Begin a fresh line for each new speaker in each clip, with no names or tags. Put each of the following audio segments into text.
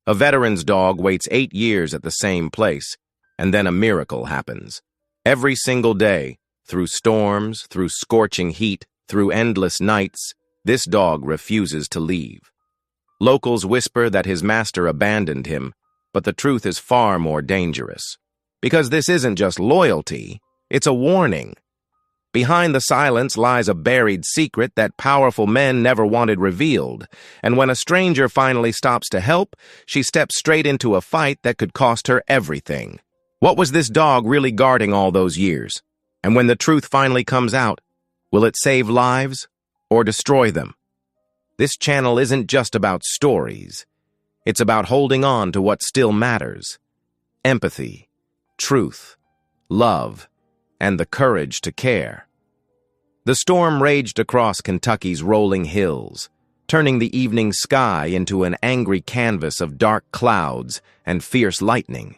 A veteran's dog waits 8 years at the same place, and then a miracle happens. Every single day, through storms, through scorching heat, through endless nights, this dog refuses to leave. Locals whisper that his master abandoned him, but the truth is far more dangerous. Because this isn't just loyalty, it's a warning. Behind the silence lies a buried secret that powerful men never wanted revealed, and when a stranger finally stops to help, she steps straight into a fight that could cost her everything. What was this dog really guarding all those years? And when the truth finally comes out, will it save lives or destroy them? This channel isn't just about stories. It's about holding on to what still matters. Empathy, truth, love, and the courage to care. The storm raged across Kentucky's rolling hills, turning the evening sky into an angry canvas of dark clouds and fierce lightning.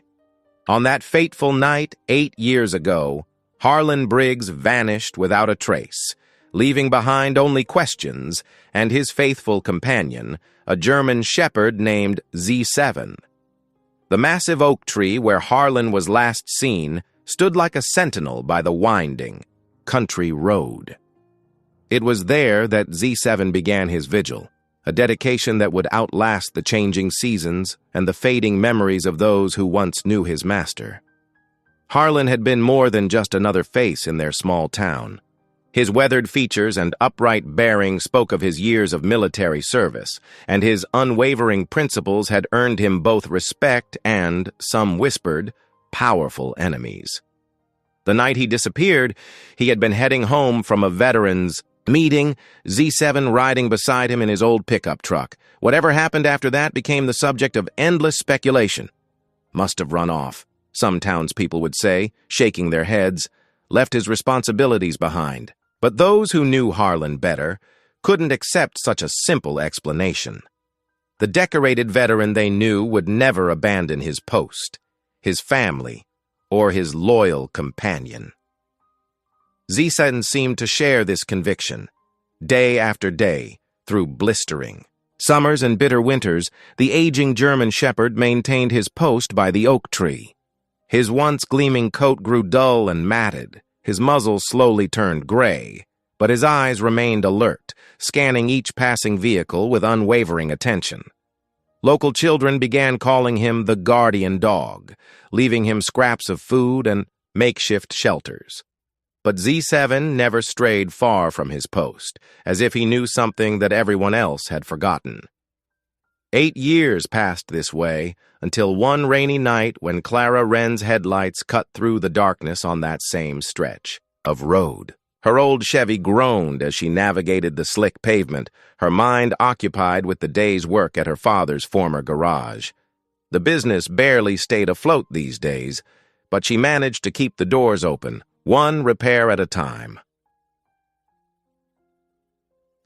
On that fateful night 8 years ago, Harlan Briggs vanished without a trace, leaving behind only questions and his faithful companion, a German shepherd named Z7. The massive oak tree where Harlan was last seen stood like a sentinel by the winding country road. It was there that Z7 began his vigil, a dedication that would outlast the changing seasons and the fading memories of those who once knew his master. Harlan had been more than just another face in their small town. His weathered features and upright bearing spoke of his years of military service, and his unwavering principles had earned him both respect and, some whispered, powerful enemies. The night he disappeared, he had been heading home from a veterans' meeting, Z7 riding beside him in his old pickup truck. Whatever happened after that became the subject of endless speculation. Must have run off, some townspeople would say, shaking their heads, left his responsibilities behind. But those who knew Harlan better couldn't accept such a simple explanation. The decorated veteran they knew would never abandon his post, his family, or his loyal companion. Z7 seemed to share this conviction. Day after day, through blistering summers and bitter winters, the aging German shepherd maintained his post by the oak tree. His once gleaming coat grew dull and matted. His muzzle slowly turned gray, but his eyes remained alert, scanning each passing vehicle with unwavering attention. Local children began calling him the guardian dog, leaving him scraps of food and makeshift shelters. But Z7 never strayed far from his post, as if he knew something that everyone else had forgotten. 8 years passed this way, until one rainy night when Clara Wren's headlights cut through the darkness on that same stretch of road. Her old Chevy groaned as she navigated the slick pavement, her mind occupied with the day's work at her father's former garage. The business barely stayed afloat these days, but she managed to keep the doors open, one repair at a time.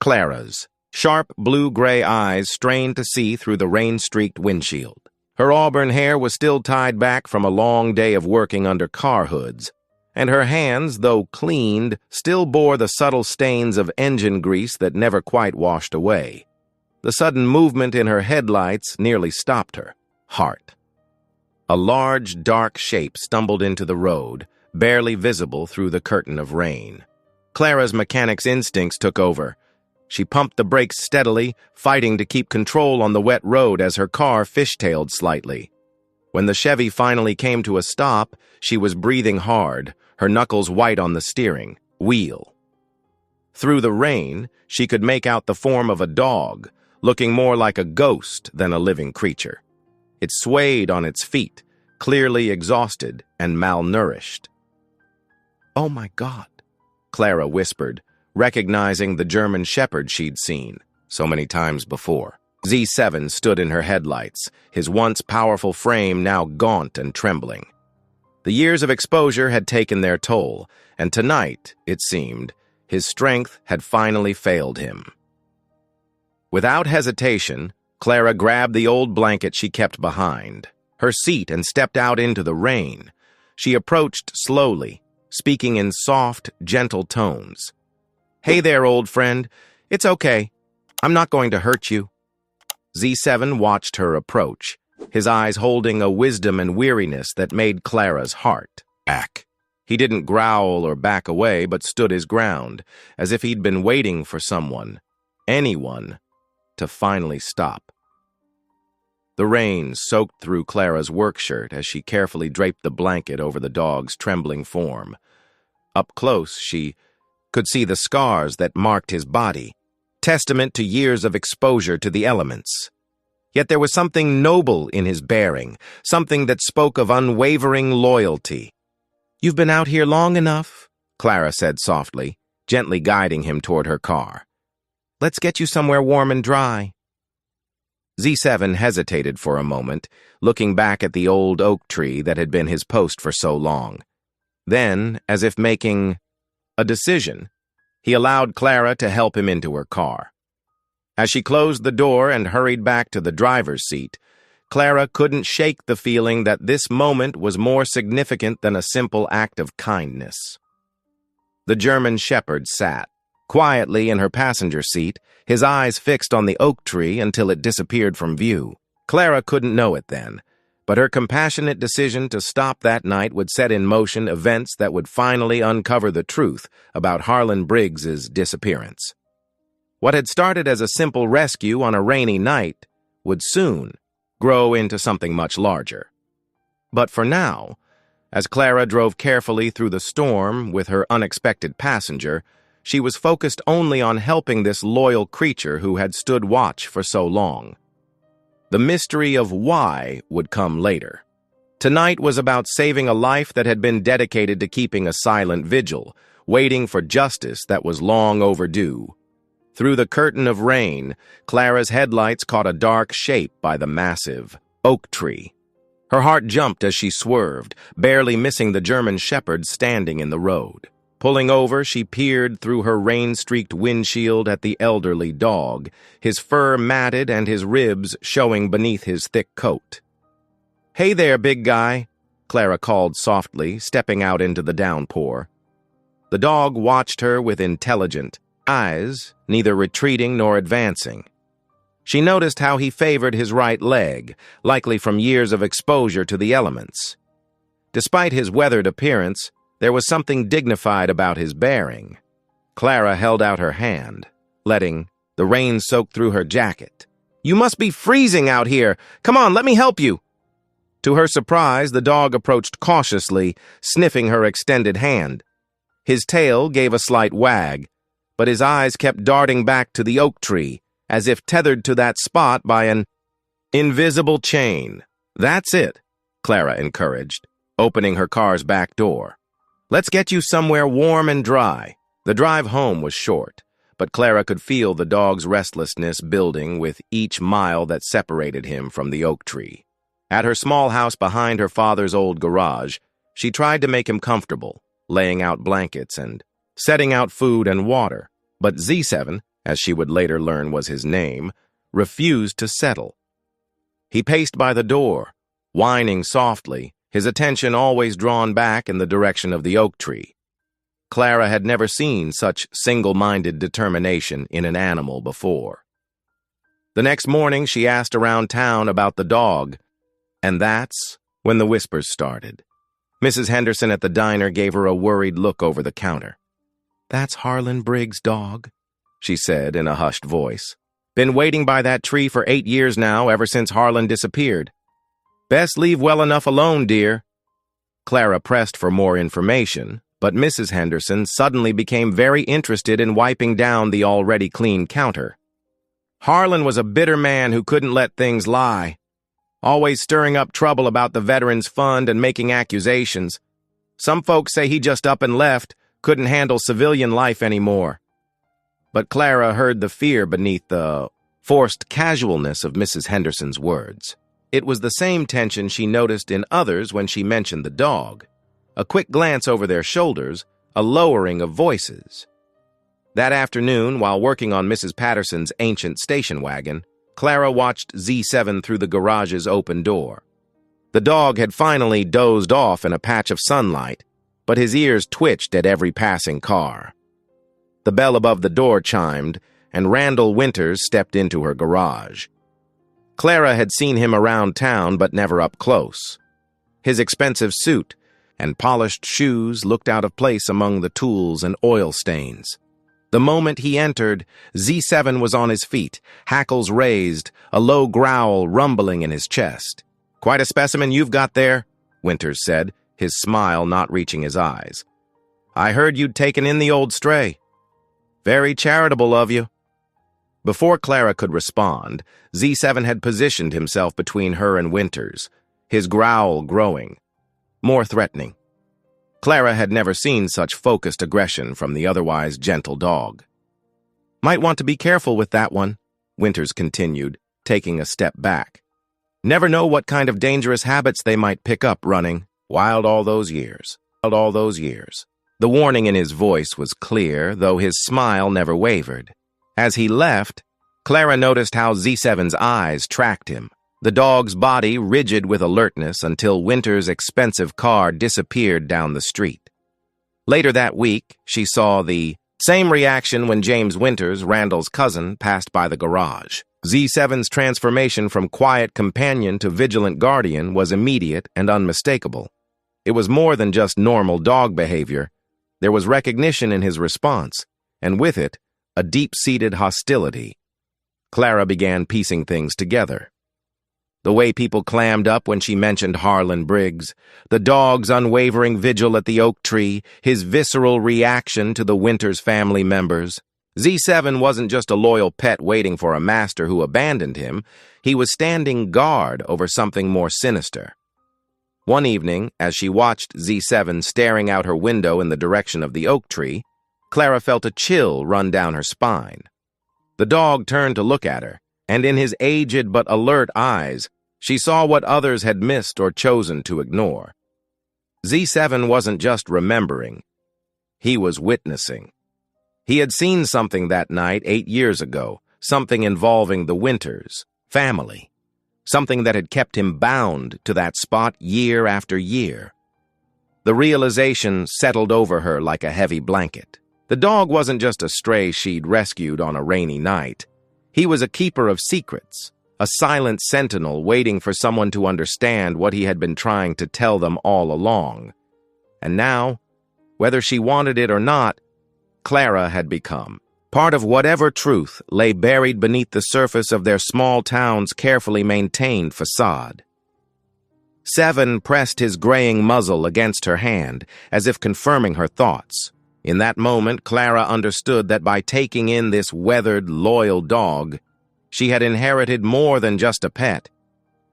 Clara's sharp blue-gray eyes strained to see through the rain-streaked windshield. Her auburn hair was still tied back from a long day of working under car hoods, and her hands, though cleaned, still bore the subtle stains of engine grease that never quite washed away. The sudden movement in her headlights nearly stopped her heart. A large, dark shape stumbled into the road, barely visible through the curtain of rain. Clara's mechanic's instincts took over. She pumped the brakes steadily, fighting to keep control on the wet road as her car fishtailed slightly. When the Chevy finally came to a stop, she was breathing hard, her knuckles white on the steering wheel. Through the rain, she could make out the form of a dog, looking more like a ghost than a living creature. It swayed on its feet, clearly exhausted and malnourished. "Oh my God," Clara whispered, recognizing the German shepherd she'd seen so many times before. Z7 stood in her headlights, his once powerful frame now gaunt and trembling. The years of exposure had taken their toll, and tonight, it seemed, his strength had finally failed him. Without hesitation, Clara grabbed the old blanket she kept behind her seat and stepped out into the rain. She approached slowly, speaking in soft, gentle tones. "Hey there, old friend. It's okay. I'm not going to hurt you." Z7 watched her approach, his eyes holding a wisdom and weariness that made Clara's heart ache. He didn't growl or back away, but stood his ground, as if he'd been waiting for someone, anyone, to finally stop. The rain soaked through Clara's work shirt as she carefully draped the blanket over the dog's trembling form. Up close, she could see the scars that marked his body, testament to years of exposure to the elements. Yet there was something noble in his bearing, something that spoke of unwavering loyalty. "You've been out here long enough," Clara said softly, gently guiding him toward her car. "Let's get you somewhere warm and dry." Z7 hesitated for a moment, looking back at the old oak tree that had been his post for so long. Then, as if making a decision, he allowed Clara to help him into her car. As she closed the door and hurried back to the driver's seat, Clara couldn't shake the feeling that this moment was more significant than a simple act of kindness. The German shepherd sat quietly in her passenger seat, his eyes fixed on the oak tree until it disappeared from view. Clara couldn't know it then, but her compassionate decision to stop that night would set in motion events that would finally uncover the truth about Harlan Briggs's disappearance. What had started as a simple rescue on a rainy night would soon grow into something much larger. But for now, as Clara drove carefully through the storm with her unexpected passenger, she was focused only on helping this loyal creature who had stood watch for so long. The mystery of why would come later. Tonight was about saving a life that had been dedicated to keeping a silent vigil, waiting for justice that was long overdue. Through the curtain of rain, Clara's headlights caught a dark shape by the massive oak tree. Her heart jumped as she swerved, barely missing the German shepherd standing in the road. Pulling over, she peered through her rain-streaked windshield at the elderly dog, his fur matted and his ribs showing beneath his thick coat. "Hey there, big guy," Clara called softly, stepping out into the downpour. The dog watched her with intelligent eyes, neither retreating nor advancing. She noticed how he favored his right leg, likely from years of exposure to the elements. Despite his weathered appearance, there was something dignified about his bearing. Clara held out her hand, letting the rain soak through her jacket. "You must be freezing out here. Come on, let me help you." To her surprise, the dog approached cautiously, sniffing her extended hand. His tail gave a slight wag, but his eyes kept darting back to the oak tree, as if tethered to that spot by an invisible chain. "That's it," Clara encouraged, opening her car's back door. "Let's get you somewhere warm and dry." The drive home was short, but Clara could feel the dog's restlessness building with each mile that separated him from the oak tree. At her small house behind her father's old garage, she tried to make him comfortable, laying out blankets and setting out food and water, but Z7, as she would later learn was his name, refused to settle. He paced by the door, whining softly, his attention always drawn back in the direction of the oak tree. Clara had never seen such single-minded determination in an animal before. The next morning, she asked around town about the dog, and that's when the whispers started. Mrs. Henderson at the diner gave her a worried look over the counter. "That's Harlan Briggs' dog," she said in a hushed voice. "Been waiting by that tree for 8 years now, ever since Harlan disappeared. Best leave well enough alone, dear." Clara pressed for more information, but Mrs. Henderson suddenly became very interested in wiping down the already clean counter. "Harlan was a bitter man who couldn't let things lie, always stirring up trouble about the Veterans Fund and making accusations. Some folks say he just up and left, couldn't handle civilian life anymore." But Clara heard the fear beneath the forced casualness of Mrs. Henderson's words. It was the same tension she noticed in others when she mentioned the dog. A quick glance over their shoulders, a lowering of voices. That afternoon, while working on Mrs. Patterson's ancient station wagon, Clara watched Z7 through the garage's open door. The dog had finally dozed off in a patch of sunlight, but his ears twitched at every passing car. The bell above the door chimed, and Randall Winters stepped into her garage. Clara had seen him around town, but never up close. His expensive suit and polished shoes looked out of place among the tools and oil stains. The moment he entered, Z7 was on his feet, hackles raised, a low growl rumbling in his chest. "Quite a specimen you've got there," Winters said, his smile not reaching his eyes. "I heard you'd taken in the old stray. Very charitable of you." Before Clara could respond, Z7 had positioned himself between her and Winters, his growl growing, more threatening. Clara had never seen such focused aggression from the otherwise gentle dog. "Might want to be careful with that one," Winters continued, taking a step back. "Never know what kind of dangerous habits they might pick up running wild all those years. The warning in his voice was clear, though his smile never wavered. As he left, Clara noticed how Z7's eyes tracked him, the dog's body rigid with alertness until Winters' expensive car disappeared down the street. Later that week, she saw the same reaction when James Winters, Randall's cousin, passed by the garage. Z7's transformation from quiet companion to vigilant guardian was immediate and unmistakable. It was more than just normal dog behavior. There was recognition in his response, and with it, a deep-seated hostility. Clara began piecing things together. The way people clammed up when she mentioned Harlan Briggs, the dog's unwavering vigil at the oak tree, his visceral reaction to the Winters family members. Z7 wasn't just a loyal pet waiting for a master who abandoned him. He was standing guard over something more sinister. One evening, as she watched Z7 staring out her window in the direction of the oak tree, Clara felt a chill run down her spine. The dog turned to look at her, and in his aged but alert eyes, she saw what others had missed or chosen to ignore. Z7 wasn't just remembering. He was witnessing. He had seen something that night 8 years ago, something involving the Winters family, something that had kept him bound to that spot year after year. The realization settled over her like a heavy blanket. The dog wasn't just a stray she'd rescued on a rainy night. He was a keeper of secrets, a silent sentinel waiting for someone to understand what he had been trying to tell them all along. And now, whether she wanted it or not, Clara had become part of whatever truth lay buried beneath the surface of their small town's carefully maintained facade. Seven pressed his graying muzzle against her hand, as if confirming her thoughts. In that moment, Clara understood that by taking in this weathered, loyal dog, she had inherited more than just a pet.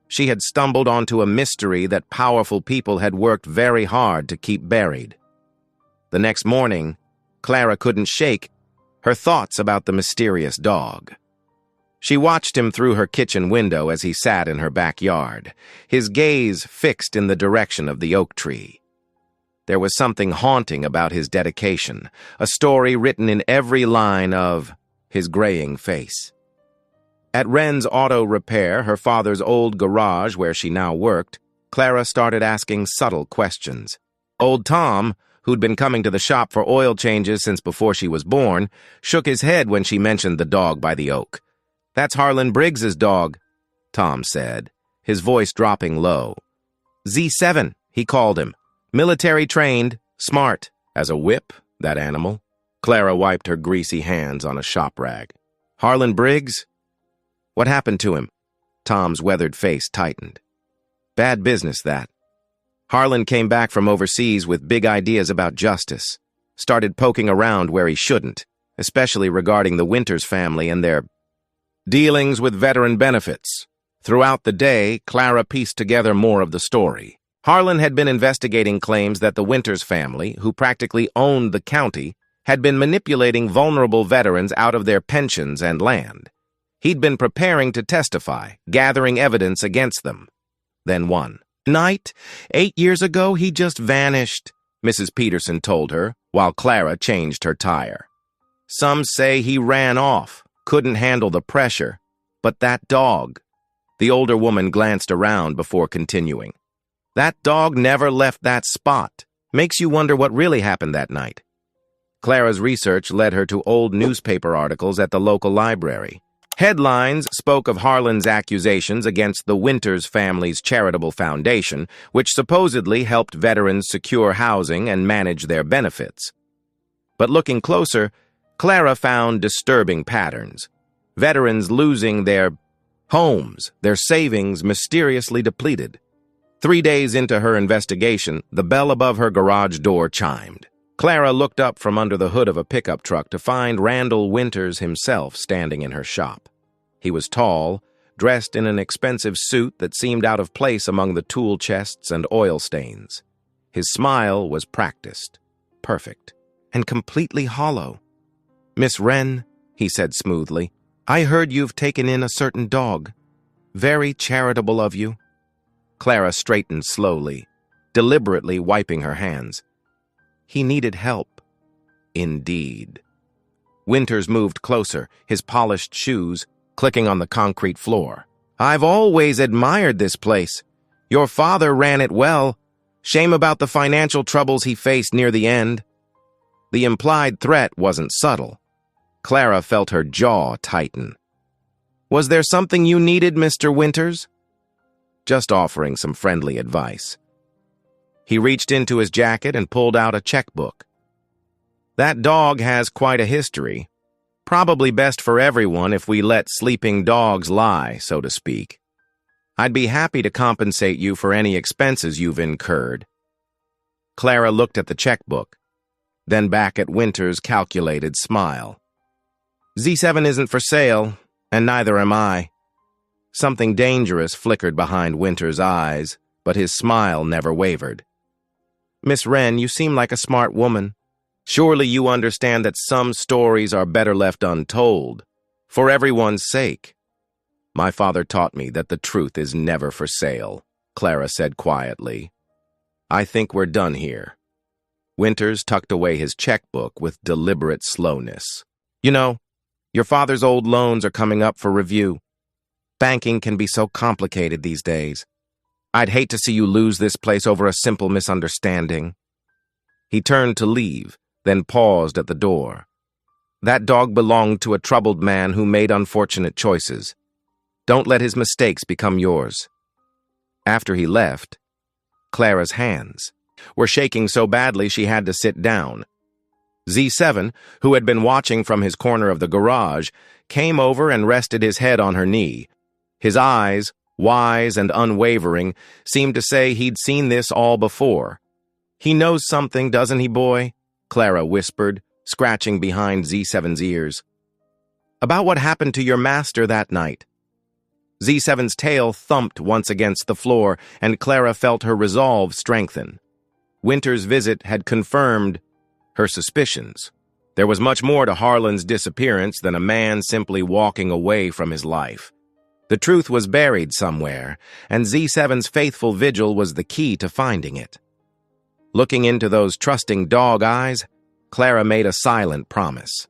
She had stumbled onto a mystery that powerful people had worked very hard to keep buried. The next morning, Clara couldn't shake her thoughts about the mysterious dog. She watched him through her kitchen window as he sat in her backyard, his gaze fixed in the direction of the oak tree. There was something haunting about his dedication, a story written in every line of his graying face. At Wren's Auto Repair, her father's old garage where she now worked, Clara started asking subtle questions. Old Tom, who'd been coming to the shop for oil changes since before she was born, shook his head when she mentioned the dog by the oak. "That's Harlan Briggs's dog," Tom said, his voice dropping low. "Z7, he called him. Military-trained, smart. As a whip, that animal." Clara wiped her greasy hands on a shop rag. "Harlan Briggs? What happened to him?" Tom's weathered face tightened. "Bad business, that. Harlan came back from overseas with big ideas about justice. Started poking around where he shouldn't, especially regarding the Winters family and their dealings with veteran benefits." Throughout the day, Clara pieced together more of the story. Harlan had been investigating claims that the Winters family, who practically owned the county, had been manipulating vulnerable veterans out of their pensions and land. He'd been preparing to testify, gathering evidence against them. Then one night, 8 years ago, he just vanished, Mrs. Peterson told her, while Clara changed her tire. "Some say he ran off, couldn't handle the pressure. But that dog..." The older woman glanced around before continuing. "That dog never left that spot. Makes you wonder what really happened that night." Clara's research led her to old newspaper articles at the local library. Headlines spoke of Harlan's accusations against the Winters family's charitable foundation, which supposedly helped veterans secure housing and manage their benefits. But looking closer, Clara found disturbing patterns. Veterans losing their homes, their savings mysteriously depleted. 3 days into her investigation, the bell above her garage door chimed. Clara looked up from under the hood of a pickup truck to find Randall Winters himself standing in her shop. He was tall, dressed in an expensive suit that seemed out of place among the tool chests and oil stains. His smile was practiced, perfect, and completely hollow. "Miss Wren," he said smoothly, "I heard you've taken in a certain dog. Very charitable of you." Clara straightened slowly, deliberately wiping her hands. "He needed help." Indeed. Winters moved closer, his polished shoes clicking on the concrete floor. "I've always admired this place. Your father ran it well. Shame about the financial troubles he faced near the end." The implied threat wasn't subtle. Clara felt her jaw tighten. "Was there something you needed, Mr. Winters?" "Just offering some friendly advice." He reached into his jacket and pulled out a checkbook. "That dog has quite a history. Probably best for everyone if we let sleeping dogs lie, so to speak. I'd be happy to compensate you for any expenses you've incurred." Clara looked at the checkbook, then back at Winters' calculated smile. "Z7 isn't for sale, and neither am I." Something dangerous flickered behind Winters' eyes, but his smile never wavered. "Miss Wren, you seem like a smart woman. Surely you understand that some stories are better left untold, for everyone's sake." "My father taught me that the truth is never for sale," Clara said quietly. "I think we're done here." Winters tucked away his checkbook with deliberate slowness. "You know, your father's old loans are coming up for review. Banking can be so complicated these days. I'd hate to see you lose this place over a simple misunderstanding." He turned to leave, then paused at the door. "That dog belonged to a troubled man who made unfortunate choices. Don't let his mistakes become yours." After he left, Clara's hands were shaking so badly she had to sit down. Z7, who had been watching from his corner of the garage, came over and rested his head on her knee. His eyes, wise and unwavering, seemed to say he'd seen this all before. "He knows something, doesn't he, boy?" Clara whispered, scratching behind Z7's ears. "About what happened to your master that night." Z7's tail thumped once against the floor, and Clara felt her resolve strengthen. Winter's visit had confirmed her suspicions. There was much more to Harlan's disappearance than a man simply walking away from his life. The truth was buried somewhere, and Z7's faithful vigil was the key to finding it. Looking into those trusting dog eyes, Clara made a silent promise.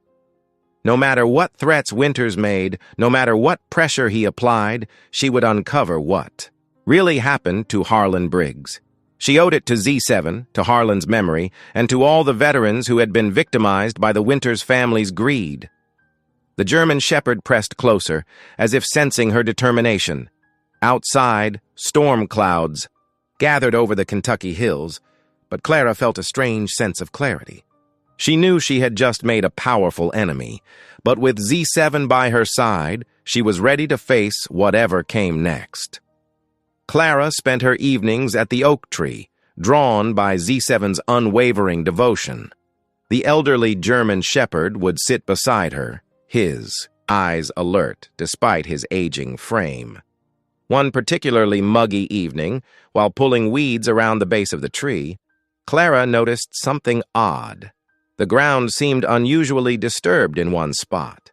No matter what threats Winters made, no matter what pressure he applied, she would uncover what really happened to Harlan Briggs. She owed it to Z7, to Harlan's memory, and to all the veterans who had been victimized by the Winters family's greed. The German shepherd pressed closer, as if sensing her determination. Outside, storm clouds gathered over the Kentucky hills, but Clara felt a strange sense of clarity. She knew she had just made a powerful enemy, but with Z7 by her side, she was ready to face whatever came next. Clara spent her evenings at the oak tree, drawn by Z7's unwavering devotion. The elderly German shepherd would sit beside her, his eyes alert despite his aging frame. One particularly muggy evening, while pulling weeds around the base of the tree, Clara noticed something odd. The ground seemed unusually disturbed in one spot.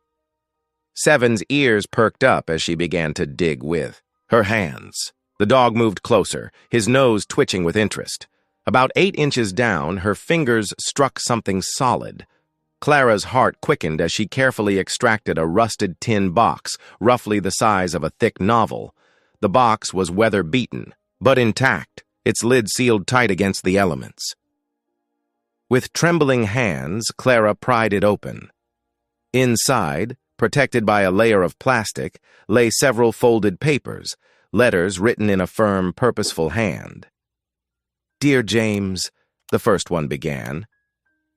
Seven's ears perked up as she began to dig with her hands. The dog moved closer, his nose twitching with interest. About 8 inches down, her fingers struck something solid. Clara's heart quickened as she carefully extracted a rusted tin box, roughly the size of a thick novel. The box was weather-beaten, but intact, its lid sealed tight against the elements. With trembling hands, Clara pried it open. Inside, Protected by a layer of plastic, lay several folded papers, letters written in a firm, purposeful hand. "Dear James," the first one began,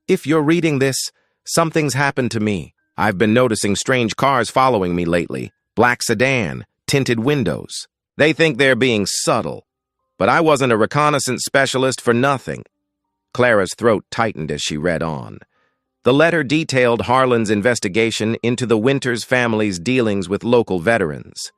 "if you're reading this, something's happened to me. I've been noticing strange cars following me lately. Black sedan, tinted windows. They think they're being subtle. But I wasn't a reconnaissance specialist for nothing." Clara's throat tightened as she read on. The letter detailed Harlan's investigation into the Winters family's dealings with local veterans.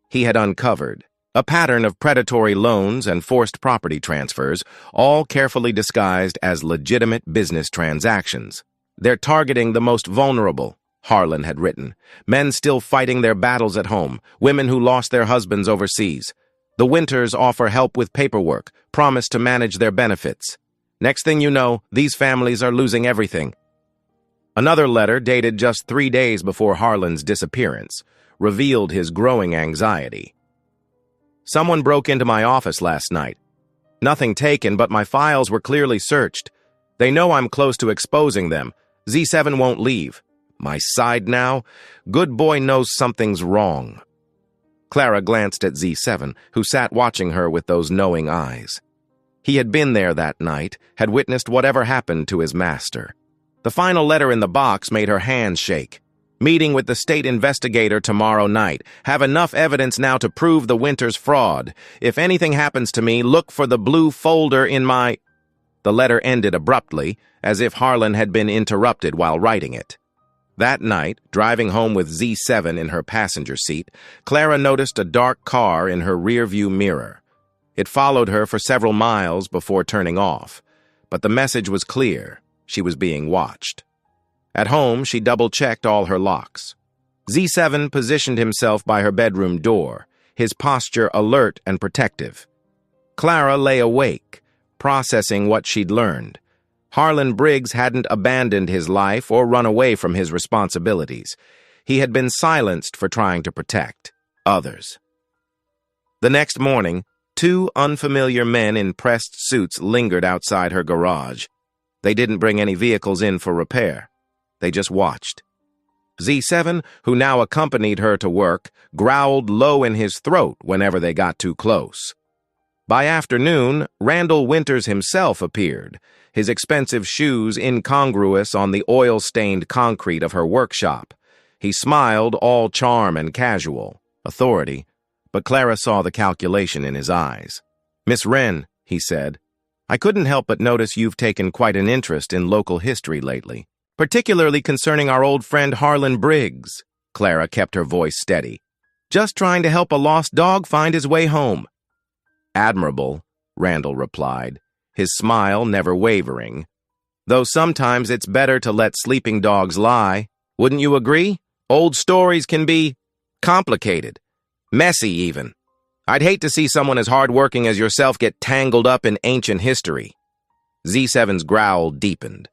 He had uncovered a pattern of predatory loans and forced property transfers, all carefully disguised as legitimate business transactions. "They're targeting the most vulnerable," Harlan had written. "Men still fighting their battles at home, women who lost their husbands overseas. The Winters offer help with paperwork, promise to manage their benefits. Next thing you know, these families are losing everything." Another letter, dated just 3 days before Harlan's disappearance, revealed his growing anxiety. "Someone broke into my office last night. Nothing taken, but my files were clearly searched. They know I'm close to exposing them. Z7 won't leave. My side now? Good boy knows something's wrong." Clara glanced at Z7, who sat watching her with those knowing eyes. He had been there that night, had witnessed whatever happened to his master. The final letter in the box made her hands shake. "Meeting with the state investigator tomorrow night. Have enough evidence now to prove the Winters fraud. If anything happens to me, look for the blue folder in my—" The letter ended abruptly, as if Harlan had been interrupted while writing it. That night, driving home with Z7 in her passenger seat, Clara noticed a dark car in her rearview mirror. It followed her for several miles before turning off, but the message was clear. She was being watched. At home, she double-checked all her locks. Z7 positioned himself by her bedroom door, his posture alert and protective. Clara lay awake, processing what she'd learned. Harlan Briggs hadn't abandoned his life or run away from his responsibilities. He had been silenced for trying to protect others. The next morning, 2 unfamiliar men in pressed suits lingered outside her garage. They didn't bring any vehicles in for repair. They just watched. Z7, who now accompanied her to work, growled low in his throat whenever they got too close. By afternoon, Randall Winters himself appeared, his expensive shoes incongruous on the oil-stained concrete of her workshop. He smiled, all charm and casual authority, but Clara saw the calculation in his eyes. "Miss Wren," he said, "I couldn't help but notice you've taken quite an interest in local history lately, particularly concerning our old friend Harlan Briggs." Clara kept her voice steady. "Just trying to help a lost dog find his way home." "Admirable," Randall replied, his smile never wavering. "Though sometimes it's better to let sleeping dogs lie. Wouldn't you agree? Old stories can be complicated, messy even. I'd hate to see someone as hardworking as yourself get tangled up in ancient history." Z7's growl deepened.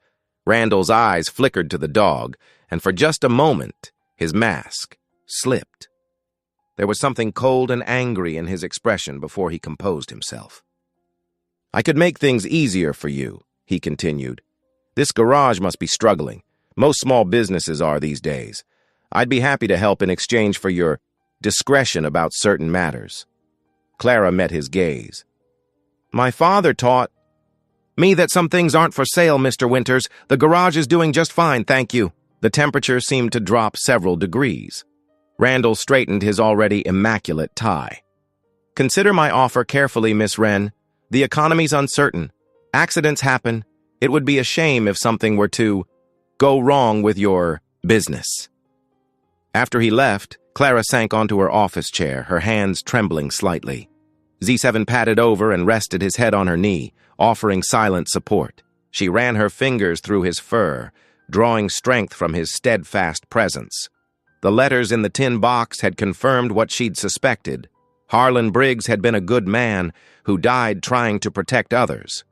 Randall's eyes flickered to the dog, and for just a moment, his mask slipped. There was something cold and angry in his expression before he composed himself. "I could make things easier for you," he continued. "This garage must be struggling. Most small businesses are these days. I'd be happy to help in exchange for your discretion about certain matters." Clara met his gaze. "My father taught me that some things aren't for sale, Mr. Winters. The garage is doing just fine, thank you." The temperature seemed to drop several degrees. Randall straightened his already immaculate tie. "Consider my offer carefully, Miss Wren. The economy's uncertain. Accidents happen. It would be a shame if something were to go wrong with your business." After he left, Clara sank onto her office chair, her hands trembling slightly. Z7 patted over and rested his head on her knee, offering silent support. She ran her fingers through his fur, drawing strength from his steadfast presence. The letters in the tin box had confirmed what she'd suspected. Harlan Briggs had been a good man who died trying to protect others.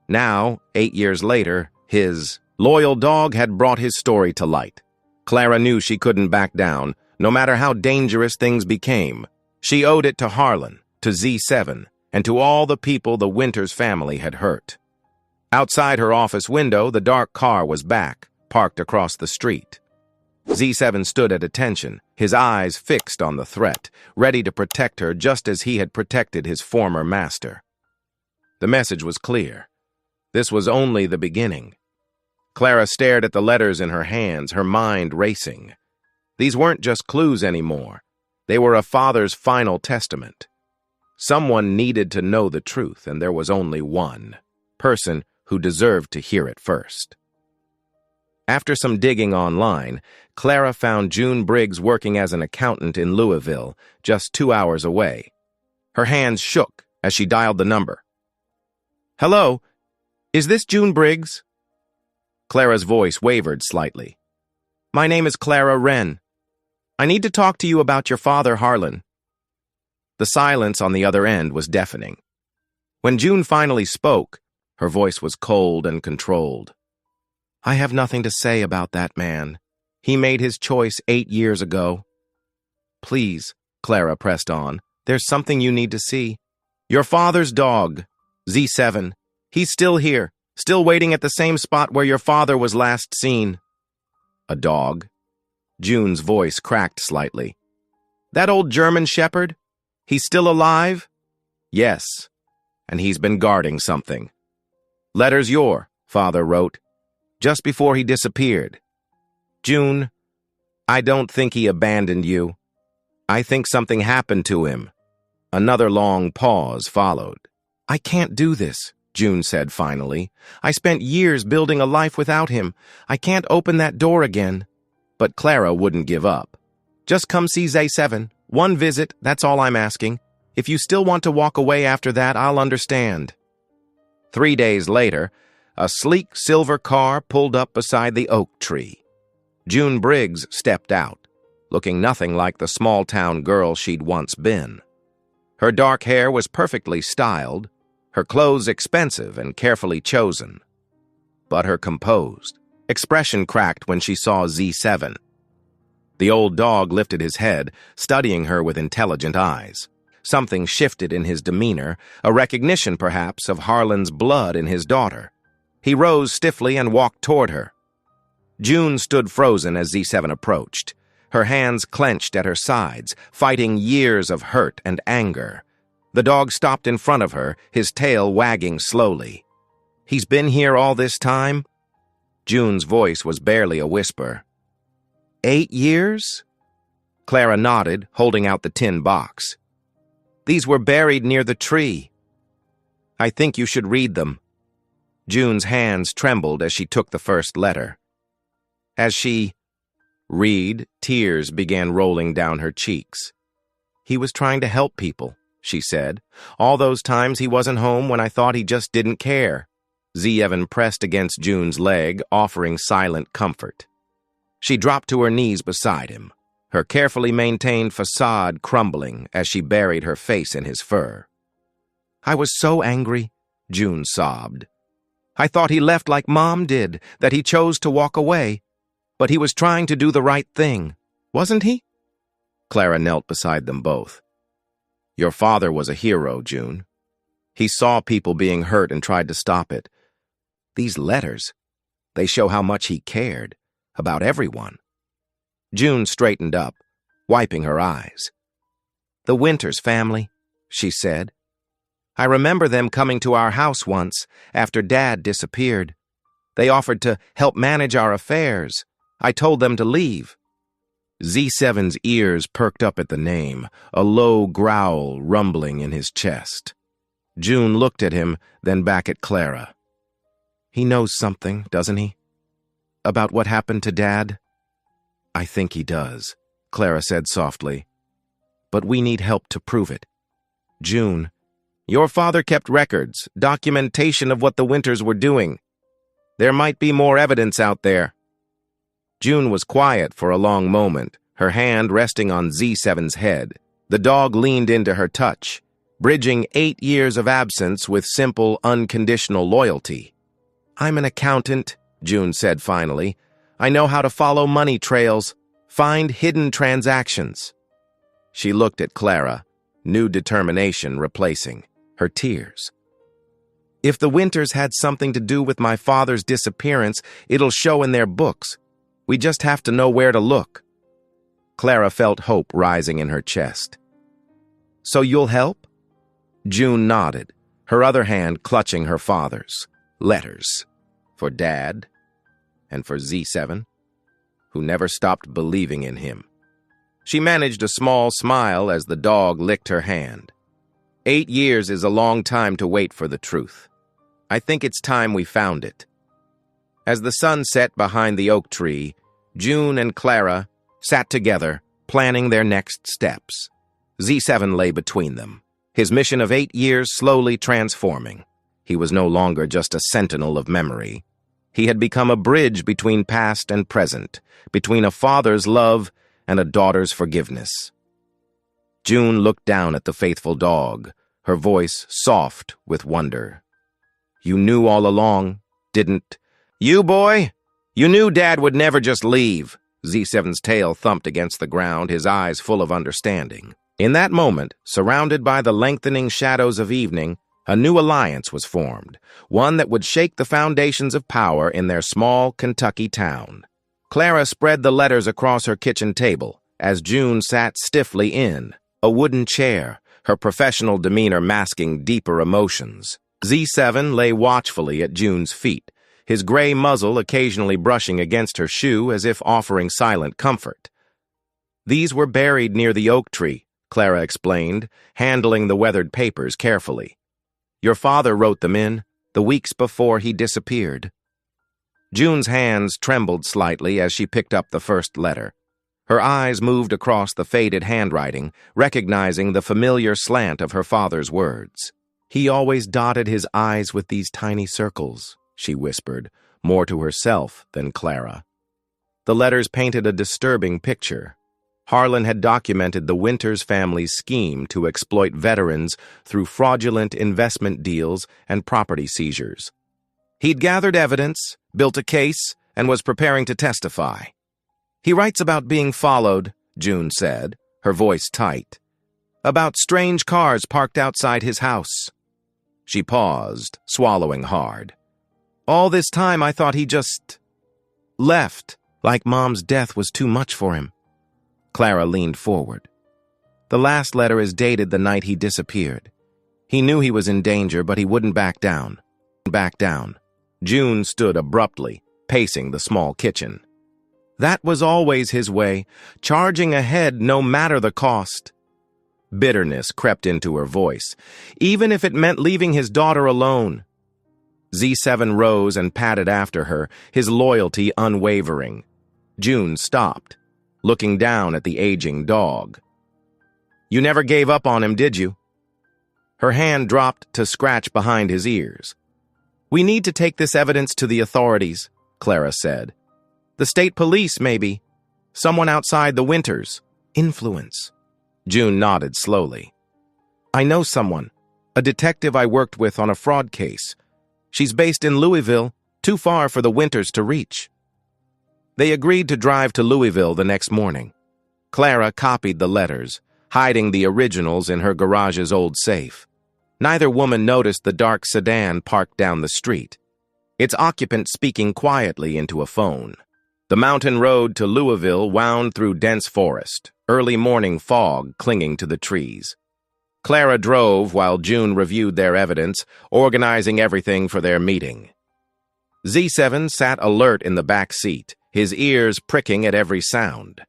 Now, 8 years later, his loyal dog had brought his story to light. Clara knew she couldn't back down, no matter how dangerous things became. She owed it to Harlan, to Z7, and to all the people the Winters family had hurt. Outside her office window, the dark car was back, parked across the street. Z7 stood at attention, his eyes fixed on the threat, ready to protect her just as he had protected his former master. The message was clear. This was only the beginning. Clara stared at the letters in her hands, her mind racing. These weren't just clues anymore. They were a father's final testament. Someone needed to know the truth, and there was only one person who deserved to hear it first. After some digging online, Clara found June Briggs working as an accountant in Louisville, just 2 hours away. Her hands shook as she dialed the number. "Hello, is this June Briggs?" Clara's voice wavered slightly. "My name is Clara Wren. I need to talk to you about your father, Harlan." The silence on the other end was deafening. When June finally spoke, her voice was cold and controlled. "I have nothing to say about that man. He made his choice 8 years ago." "Please," Clara pressed on, "there's something you need to see. Your father's dog, Z7. He's still here, still waiting at the same spot where your father was last seen." "A dog?" June's voice cracked slightly. "That old German shepherd? He's still alive?" "Yes, and he's been guarding something. Letters your father wrote, just before he disappeared. June, I don't think he abandoned you. I think something happened to him." Another long pause followed. "I can't do this," June said finally. "I spent years building a life without him. I can't open that door again." But Clara wouldn't give up. "Just come see Z7. One visit, that's all I'm asking. If you still want to walk away after that, I'll understand." 3 days later, a sleek silver car pulled up beside the oak tree. June Briggs stepped out, looking nothing like the small-town girl she'd once been. Her dark hair was perfectly styled, her clothes expensive and carefully chosen. But her composed expression cracked when she saw Z7. The old dog lifted his head, studying her with intelligent eyes. Something shifted in his demeanor, a recognition, perhaps, of Harlan's blood in his daughter. He rose stiffly and walked toward her. June stood frozen as Z7 approached, her hands clenched at her sides, fighting years of hurt and anger. The dog stopped in front of her, his tail wagging slowly. "He's been here all this time?" June's voice was barely a whisper. 8 years? Clara nodded, holding out the tin box. "These were buried near the tree. I think you should read them." June's hands trembled as she took the first letter. As she read, tears began rolling down her cheeks. "He was trying to help people," she said. "All those times he wasn't home when I thought he just didn't care." Z7 pressed against June's leg, offering silent comfort. She dropped to her knees beside him, her carefully maintained facade crumbling as she buried her face in his fur. "I was so angry," June sobbed. "I thought he left like Mom did, that he chose to walk away. But he was trying to do the right thing, wasn't he?" Clara knelt beside them both. "Your father was a hero, June. He saw people being hurt and tried to stop it. These letters, they show how much he cared, about everyone." June straightened up, wiping her eyes. "The Winters family," she said. "I remember them coming to our house once, after Dad disappeared. They offered to help manage our affairs. I told them to leave." Z7's ears perked up at the name, a low growl rumbling in his chest. June looked at him, then back at Clara. "He knows something, doesn't he? About what happened to Dad?" "I think he does," Clara said softly. "But we need help to prove it. June, your father kept records, documentation of what the Winters were doing. There might be more evidence out there." June was quiet for a long moment, her hand resting on Z7's head. The dog leaned into her touch, bridging 8 years of absence with simple, unconditional loyalty. "I'm an accountant," June said finally. "I know how to follow money trails, find hidden transactions." She looked at Clara, new determination replacing her tears. "If the Winters had something to do with my father's disappearance, it'll show in their books. We just have to know where to look." Clara felt hope rising in her chest. "So you'll help?" June nodded, her other hand clutching her father's. Letters. For Dad, and for Z7, who never stopped believing in him. She managed a small smile as the dog licked her hand. 8 years is a long time to wait for the truth. I think it's time we found it. As the sun set behind the oak tree, June and Clara sat together, planning their next steps. Z7 lay between them, his mission of 8 years slowly transforming. He was no longer just a sentinel of memory. He had become a bridge between past and present, between a father's love and a daughter's forgiveness. June looked down at the faithful dog, her voice soft with wonder. "You knew all along, didn't you, boy? You knew Dad would never just leave." Z7's tail thumped against the ground, his eyes full of understanding. In that moment, surrounded by the lengthening shadows of evening, a new alliance was formed, one that would shake the foundations of power in their small Kentucky town. Clara spread the letters across her kitchen table as June sat stiffly in a wooden chair, her professional demeanor masking deeper emotions. Z7 lay watchfully at June's feet, his gray muzzle occasionally brushing against her shoe as if offering silent comfort. "These were buried near the oak tree," Clara explained, handling the weathered papers carefully. "Your father wrote them in the weeks before he disappeared." June's hands trembled slightly as she picked up the first letter. Her eyes moved across the faded handwriting, recognizing the familiar slant of her father's words. "He always dotted his I's with these tiny circles," she whispered, more to herself than Clara. The letters painted a disturbing picture. Harlan had documented the Winters family's scheme to exploit veterans through fraudulent investment deals and property seizures. He'd gathered evidence, built a case, and was preparing to testify. "He writes about being followed," June said, her voice tight. "About strange cars parked outside his house." She paused, swallowing hard. "All this time I thought he just left, like Mom's death was too much for him." Clara leaned forward. "The last letter is dated the night he disappeared. He knew he was in danger, but he wouldn't back down. June stood abruptly, pacing the small kitchen. That was always his way, charging ahead no matter the cost. Bitterness crept into her voice, even if it meant leaving his daughter alone. Z7 rose and padded after her, his loyalty unwavering. June stopped, looking down at the aging dog. "You never gave up on him, did you?" Her hand dropped to scratch behind his ears. "We need to take this evidence to the authorities," Clara said. "The state police, maybe. Someone outside the Winters. Influence." June nodded slowly. "I know someone. A detective I worked with on a fraud case. She's based in Louisville, too far for the Winters to reach." They agreed to drive to Louisville the next morning. Clara copied the letters, hiding the originals in her garage's old safe. Neither woman noticed the dark sedan parked down the street, its occupant speaking quietly into a phone. The mountain road to Louisville wound through dense forest, early morning fog clinging to the trees. Clara drove while June reviewed their evidence, organizing everything for their meeting. Z7 sat alert in the back seat, his ears pricking at every sound.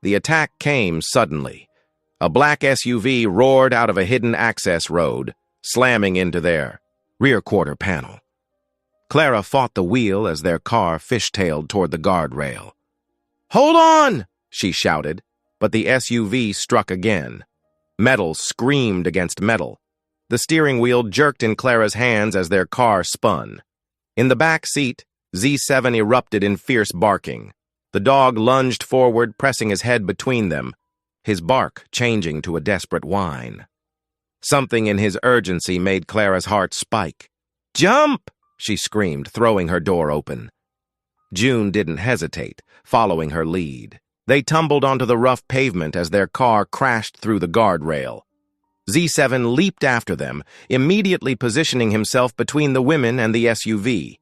The attack came suddenly. A black SUV roared out of a hidden access road, slamming into their rear quarter panel. Clara fought the wheel as their car fishtailed toward the guardrail. "Hold on!" she shouted, but the SUV struck again. Metal screamed against metal. The steering wheel jerked in Clara's hands as their car spun. In the back seat, Z7 erupted in fierce barking. The dog lunged forward, pressing his head between them, his bark changing to a desperate whine. Something in his urgency made Clara's heart spike. "Jump!" she screamed, throwing her door open. June didn't hesitate, following her lead. They tumbled onto the rough pavement as their car crashed through the guardrail. Z7 leaped after them, immediately positioning himself between the women and the SUV.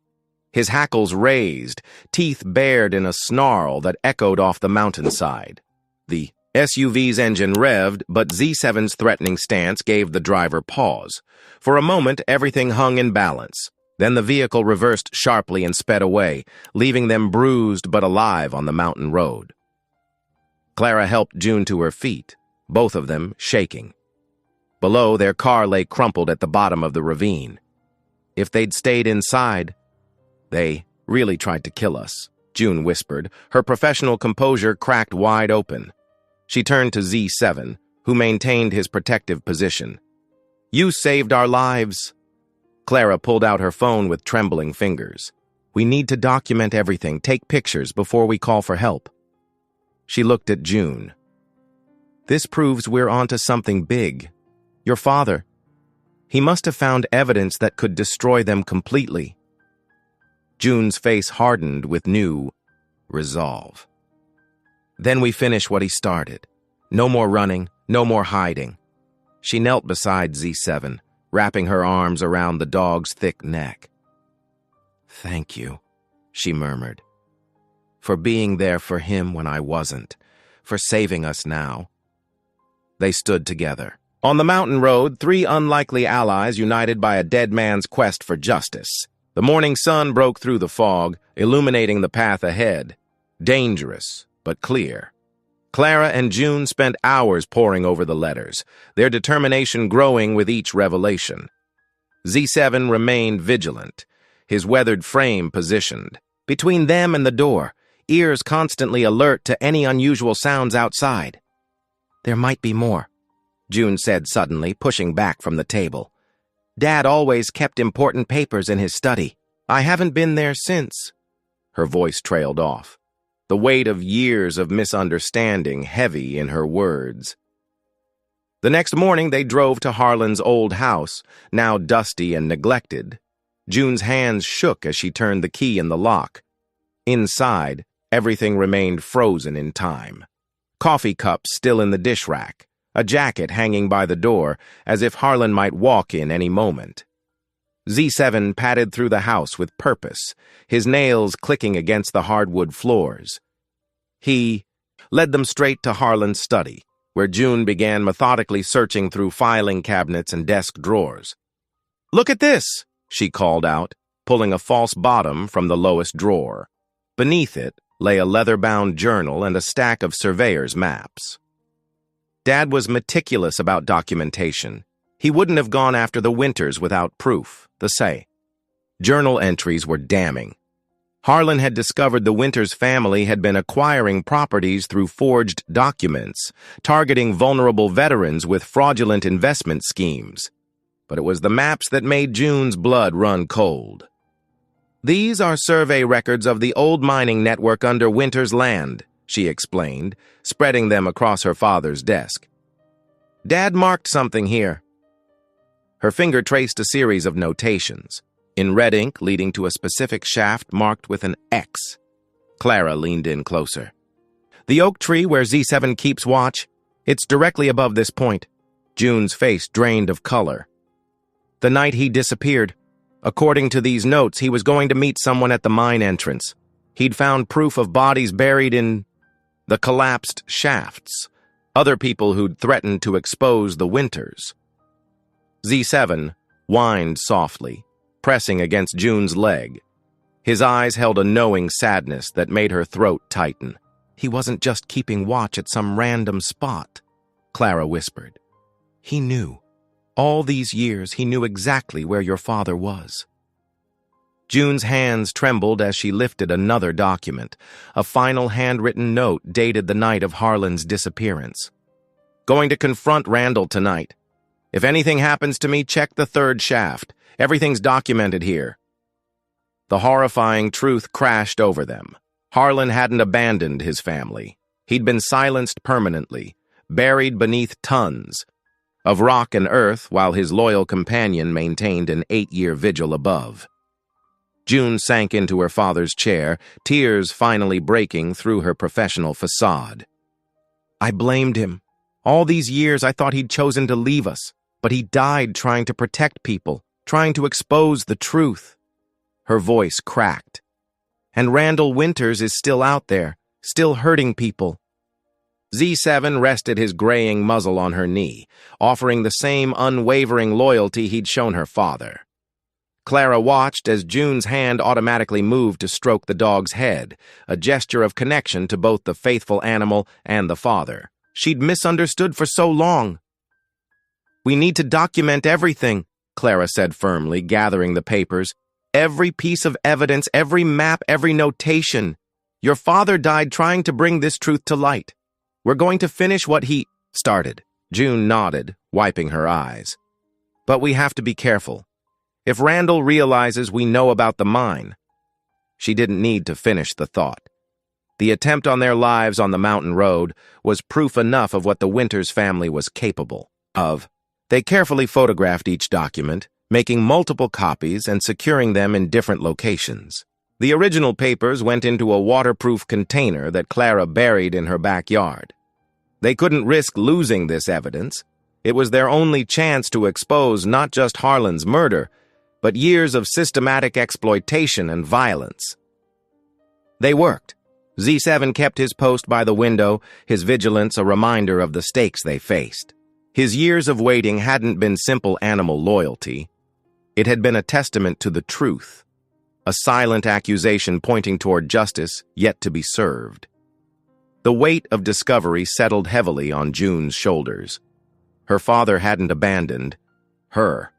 His hackles raised, teeth bared in a snarl that echoed off the mountainside. The SUV's engine revved, but Z7's threatening stance gave the driver pause. For a moment, everything hung in balance. Then the vehicle reversed sharply and sped away, leaving them bruised but alive on the mountain road. Clara helped June to her feet, both of them shaking. Below, their car lay crumpled at the bottom of the ravine. If they'd stayed inside, they really tried to kill us, June whispered, her professional composure cracked wide open. She turned to Z7, who maintained his protective position. "You saved our lives." Clara pulled out her phone with trembling fingers. "We need to document everything, take pictures before we call for help." She looked at June. "This proves we're onto something big. Your father. He must have found evidence that could destroy them completely." June's face hardened with new resolve. "Then we finish what he started. No more running, no more hiding." She knelt beside Z7, wrapping her arms around the dog's thick neck. "Thank you," she murmured, "for being there for him when I wasn't, for saving us now." They stood together. On the mountain road, three unlikely allies united by a dead man's quest for justice. The morning sun broke through the fog, illuminating the path ahead. Dangerous, but clear. Clara and June spent hours poring over the letters, their determination growing with each revelation. Z7 remained vigilant, his weathered frame positioned. Between them and the door, ears constantly alert to any unusual sounds outside. "There might be more," June said suddenly, pushing back from the table. "Dad always kept important papers in his study. I haven't been there since." Her voice trailed off, the weight of years of misunderstanding heavy in her words. The next morning they drove to Harlan's old house, now dusty and neglected. June's hands shook as she turned the key in the lock. Inside, everything remained frozen in time. Coffee cups still in the dish rack, a jacket hanging by the door, as if Harlan might walk in any moment. Z7 padded through the house with purpose, his nails clicking against the hardwood floors. He led them straight to Harlan's study, where June began methodically searching through filing cabinets and desk drawers. "Look at this," she called out, pulling a false bottom from the lowest drawer. Beneath it lay a leather-bound journal and a stack of surveyor's maps. Dad was meticulous about documentation. He wouldn't have gone after the Winters without proof, the say. Journal entries were damning. Harlan had discovered the Winters family had been acquiring properties through forged documents, targeting vulnerable veterans with fraudulent investment schemes. But it was the maps that made June's blood run cold. "These are survey records of the old mining network under Winters' land," she explained, spreading them across her father's desk. "Dad marked something here." Her finger traced a series of notations, in red ink leading to a specific shaft marked with an X. Clara leaned in closer. "The oak tree where Z7 keeps watch, it's directly above this point." June's face drained of color. "The night he disappeared, according to these notes, he was going to meet someone at the mine entrance. He'd found proof of bodies buried in the collapsed shafts, other people who'd threatened to expose the Winters." Z7 whined softly, pressing against June's leg. His eyes held a knowing sadness that made her throat tighten. "He wasn't just keeping watch at some random spot," Clara whispered. "He knew. All these years, he knew exactly where your father was." June's hands trembled as she lifted another document, a final handwritten note dated the night of Harlan's disappearance. "Going to confront Randall tonight. If anything happens to me, check the third shaft. Everything's documented here." The horrifying truth crashed over them. Harlan hadn't abandoned his family. He'd been silenced permanently, buried beneath tons of rock and earth while his loyal companion maintained an 8-year vigil above. June sank into her father's chair, tears finally breaking through her professional facade. "I blamed him. All these years I thought he'd chosen to leave us, but he died trying to protect people, trying to expose the truth." Her voice cracked. And Randall Winters is still out there, still hurting people. Z7 rested his graying muzzle on her knee, offering the same unwavering loyalty he'd shown her father. Clara watched as June's hand automatically moved to stroke the dog's head, a gesture of connection to both the faithful animal and the father. She'd misunderstood for so long. "We need to document everything," Clara said firmly, gathering the papers. "Every piece of evidence, every map, every notation. Your father died trying to bring this truth to light. We're going to finish what he started." June nodded, wiping her eyes. "But we have to be careful. If Randall realizes we know about the mine..." She didn't need to finish the thought. The attempt on their lives on the mountain road was proof enough of what the Winters family was capable of. They carefully photographed each document, making multiple copies and securing them in different locations. The original papers went into a waterproof container that Clara buried in her backyard. They couldn't risk losing this evidence. It was their only chance to expose not just Harlan's murder, but years of systematic exploitation and violence. They worked. Z7 kept his post by the window, his vigilance a reminder of the stakes they faced. His years of waiting hadn't been simple animal loyalty. It had been a testament to the truth, a silent accusation pointing toward justice yet to be served. The weight of discovery settled heavily on June's shoulders. Her father hadn't abandoned her.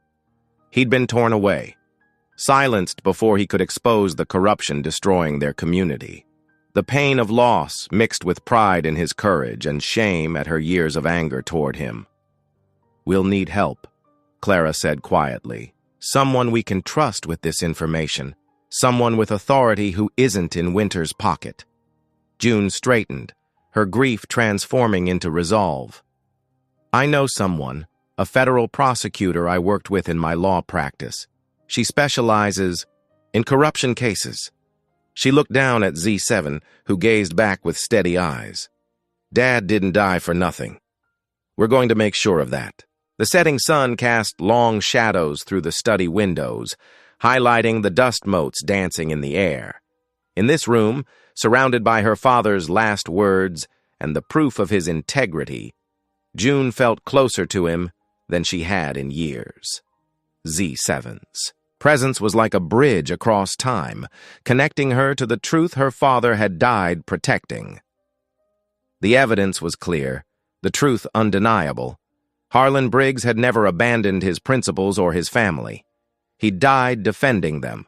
He'd been torn away, silenced before he could expose the corruption destroying their community. The pain of loss mixed with pride in his courage and shame at her years of anger toward him. "We'll need help," Clara said quietly. "Someone we can trust with this information. Someone with authority who isn't in Winter's pocket." June straightened, her grief transforming into resolve. "I know someone, a federal prosecutor I worked with in my law practice. She specializes in corruption cases." She looked down at Z7, who gazed back with steady eyes. "Dad didn't die for nothing. We're going to make sure of that." The setting sun cast long shadows through the study windows, highlighting the dust motes dancing in the air. In this room, surrounded by her father's last words and the proof of his integrity, June felt closer to him than she had in years. Z7's presence was like a bridge across time, connecting her to the truth her father had died protecting. The evidence was clear, the truth undeniable. Harlan Briggs had never abandoned his principles or his family. He died defending them,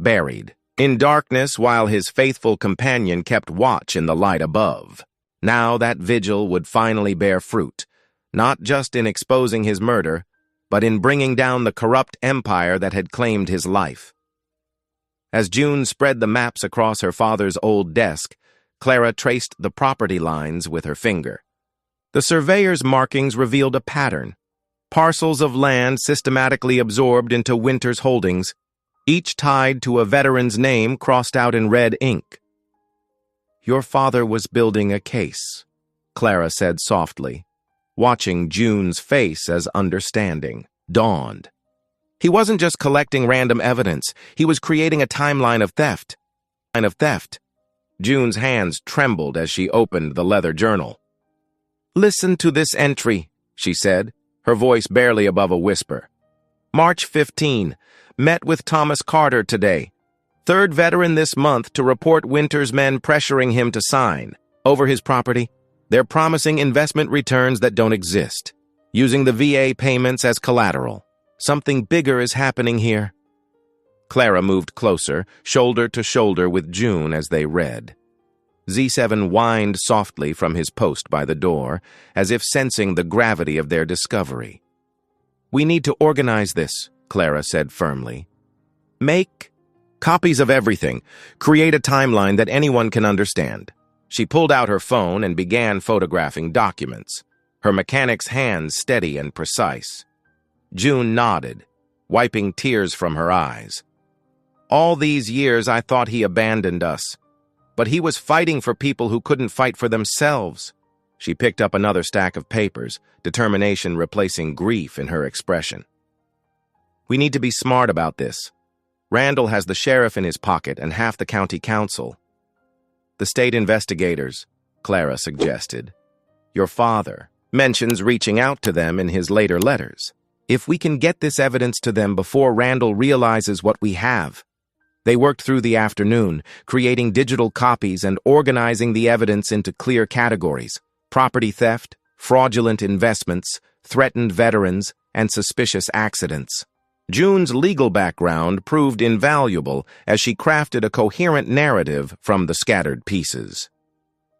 buried in darkness while his faithful companion kept watch in the light above. Now that vigil would finally bear fruit, not just in exposing his murder, but in bringing down the corrupt empire that had claimed his life. As June spread the maps across her father's old desk, Clara traced the property lines with her finger. The surveyor's markings revealed a pattern. Parcels of land systematically absorbed into Winter's holdings, each tied to a veteran's name crossed out in red ink. "Your father was building a case," Clara said softly, watching June's face as understanding dawned. He wasn't just collecting random evidence, he was creating a timeline of theft. June's hands trembled as she opened the leather journal. "Listen to this entry," she said, her voice barely above a whisper. "March 15, met with Thomas Carter today. Third veteran this month to report Winter's men pressuring him to sign. Over his property, they're promising investment returns that don't exist, using the VA payments as collateral. Something bigger is happening here." Clara moved closer, shoulder to shoulder with June as they read. Z7 whined softly from his post by the door, as if sensing the gravity of their discovery. "We need to organize this," Clara said firmly. "Make copies of everything. Create a timeline that anyone can understand." She pulled out her phone and began photographing documents, her mechanic's hands steady and precise. June nodded, wiping tears from her eyes. "All these years I thought he abandoned us. But he was fighting for people who couldn't fight for themselves." She picked up another stack of papers, determination replacing grief in her expression. "We need to be smart about this. Randall has the sheriff in his pocket and half the county council. The state investigators, Clara suggested. Your father mentions reaching out to them in his later letters. If we can get this evidence to them before Randall realizes what we have. They worked through the afternoon, creating digital copies and organizing the evidence into clear categories: property theft, fraudulent investments, threatened veterans, and suspicious accidents. June's legal background proved invaluable as she crafted a coherent narrative from the scattered pieces.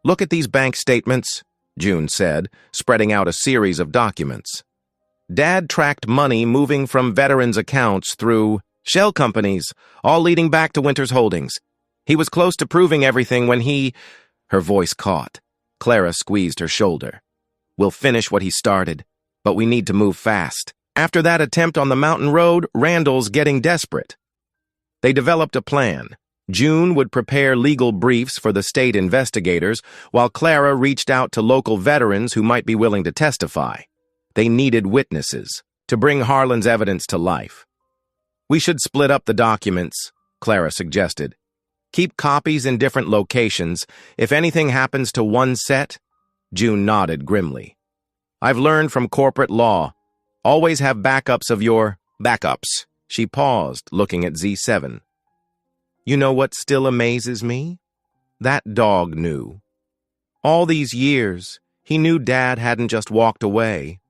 Look at these bank statements, June said, spreading out a series of documents. Dad tracked money moving from veterans' accounts through shell companies, all leading back to Winter's holdings. He was close to proving everything when he... Her voice caught. Clara squeezed her shoulder. We'll finish what he started, but we need to move fast. After that attempt on the mountain road, Randall's getting desperate. They developed a plan. June would prepare legal briefs for the state investigators, while Clara reached out to local veterans who might be willing to testify. They needed witnesses to bring Harlan's evidence to life. We should split up the documents, Clara suggested. Keep copies in different locations. If anything happens to one set, June nodded grimly. I've learned from corporate law. Always have backups of your backups. She paused, looking at Z7. You know what still amazes me? That dog knew. All these years, he knew Dad hadn't just walked away.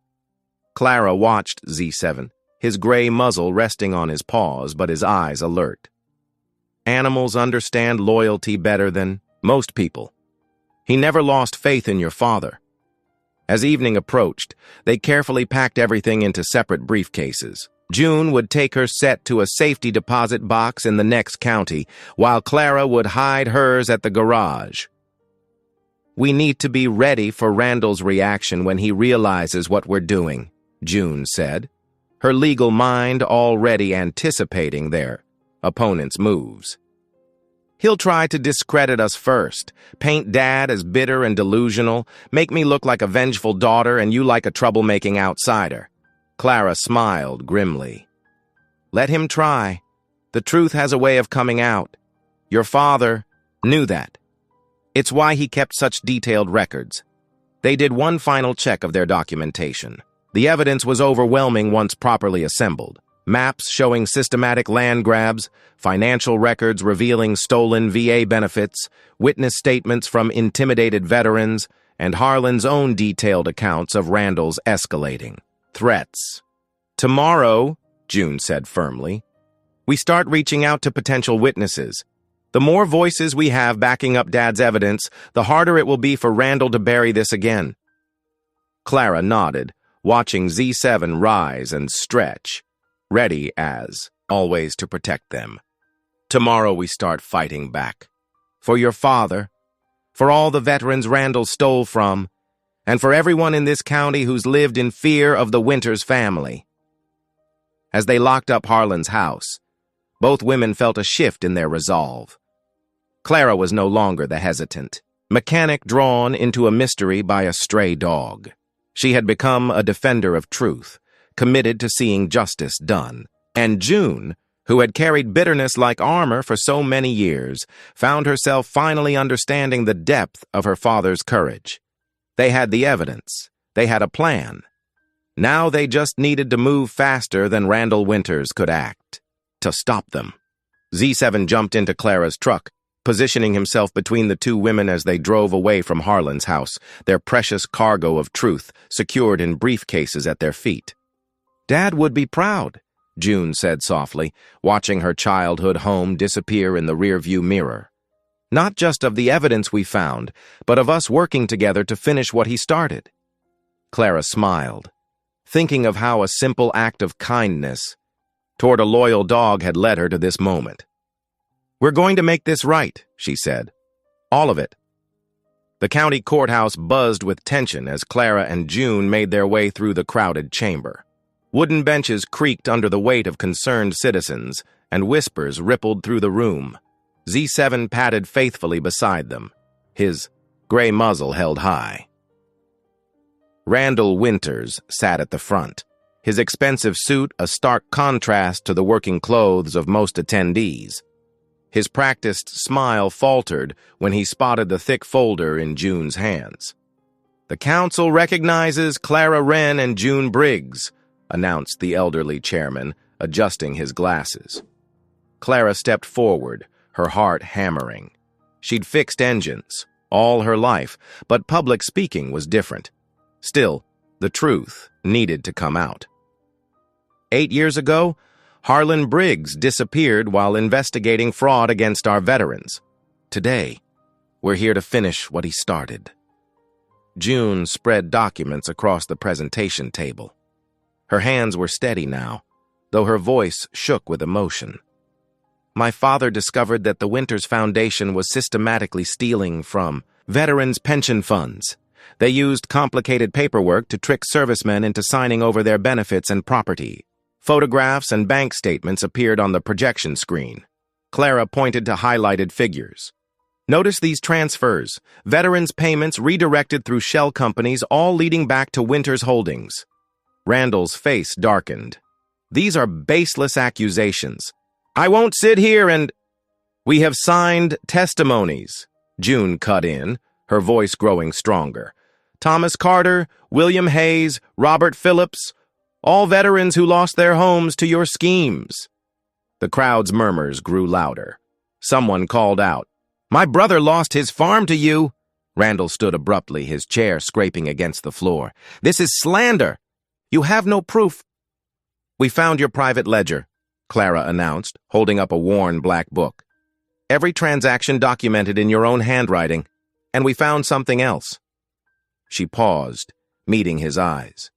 Clara watched Z7. His gray muzzle resting on his paws, but his eyes alert. Animals understand loyalty better than most people. He never lost faith in your father. As evening approached, they carefully packed everything into separate briefcases. June would take her set to a safety deposit box in the next county, while Clara would hide hers at the garage. We need to be ready for Randall's reaction when he realizes what we're doing, June said, her legal mind already anticipating their opponent's moves. He'll try to discredit us first, paint Dad as bitter and delusional, make me look like a vengeful daughter and you like a troublemaking outsider. Clara smiled grimly. Let him try. The truth has a way of coming out. Your father knew that. It's why he kept such detailed records. They did one final check of their documentation. The evidence was overwhelming once properly assembled. Maps showing systematic land grabs, financial records revealing stolen VA benefits, witness statements from intimidated veterans, and Harlan's own detailed accounts of Randall's escalating threats. Tomorrow, June said firmly, we start reaching out to potential witnesses. The more voices we have backing up Dad's evidence, the harder it will be for Randall to bury this again. Clara nodded, watching Z7 rise and stretch, ready as always to protect them. Tomorrow we start fighting back. For your father, for all the veterans Randall stole from, and for everyone in this county who's lived in fear of the Winters family. As they locked up Harlan's house, both women felt a shift in their resolve. Clara was no longer the hesitant mechanic drawn into a mystery by a stray dog. She had become a defender of truth, committed to seeing justice done. And June, who had carried bitterness like armor for so many years, found herself finally understanding the depth of her father's courage. They had the evidence. They had a plan. Now they just needed to move faster than Randall Winters could act. To stop them. Z7 jumped into Clara's truck, positioning himself between the two women as they drove away from Harlan's house, their precious cargo of truth secured in briefcases at their feet. Dad would be proud, June said softly, watching her childhood home disappear in the rearview mirror. Not just of the evidence we found, but of us working together to finish what he started. Clara smiled, thinking of how a simple act of kindness toward a loyal dog had led her to this moment. We're going to make this right, she said. All of it. The county courthouse buzzed with tension as Clara and June made their way through the crowded chamber. Wooden benches creaked under the weight of concerned citizens, and whispers rippled through the room. Z7 padded faithfully beside them, his gray muzzle held high. Randall Winters sat at the front, his expensive suit a stark contrast to the working clothes of most attendees. His practiced smile faltered when he spotted the thick folder in June's hands. "The council recognizes Clara Wren and June Briggs," announced the elderly chairman, adjusting his glasses. Clara stepped forward, her heart hammering. She'd fixed engines all her life, but public speaking was different. Still, the truth needed to come out. 8 years ago, Harlan Briggs disappeared while investigating fraud against our veterans. Today, we're here to finish what he started. June spread documents across the presentation table. Her hands were steady now, though her voice shook with emotion. "My father discovered that the Winters Foundation was systematically stealing from veterans' pension funds. They used complicated paperwork to trick servicemen into signing over their benefits and property. Photographs and bank statements appeared on the projection screen." Clara pointed to highlighted figures. "Notice these transfers, veterans' payments redirected through shell companies, all leading back to Winters Holdings." Randall's face darkened. "These are baseless accusations. I won't sit here and—" "We have signed testimonies," June cut in, her voice growing stronger. "Thomas Carter, William Hayes, Robert Phillips, all veterans who lost their homes to your schemes." The crowd's murmurs grew louder. Someone called out, "My brother lost his farm to you." Randall stood abruptly, his chair scraping against the floor. "This is slander. You have no proof." "We found your private ledger," Clara announced, holding up a worn black book. "Every transaction documented in your own handwriting, and we found something else." She paused, meeting his eyes.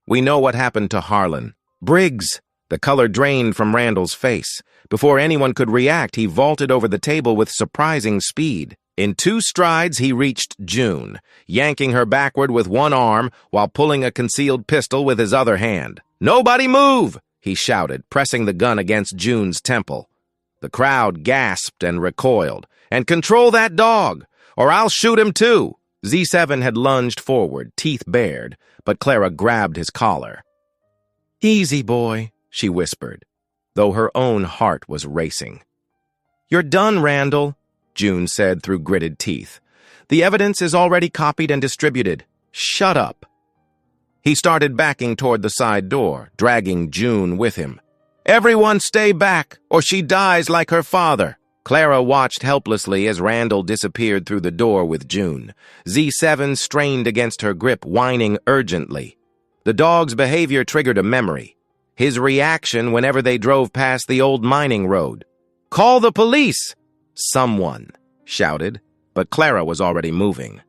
"We know what happened to Harlan Briggs." The color drained from Randall's face. Before anyone could react, he vaulted over the table with surprising speed. In 2 strides, he reached June, yanking her backward with one arm while pulling a concealed pistol with his other hand. "Nobody move!" he shouted, pressing the gun against June's temple. The crowd gasped and recoiled. "And control that dog, or I'll shoot him too!" Z7 had lunged forward, teeth bared, but Clara grabbed his collar. "Easy, boy," she whispered, though her own heart was racing. "You're done, Randall," June said through gritted teeth. "The evidence is already copied and distributed. Shut up." He started backing toward the side door, dragging June with him. "Everyone stay back, or she dies like her father." Clara watched helplessly as Randall disappeared through the door with June. Z7 strained against her grip, whining urgently. The dog's behavior triggered a memory. His reaction whenever they drove past the old mining road. "Call the police!" Someone shouted, but Clara was already moving.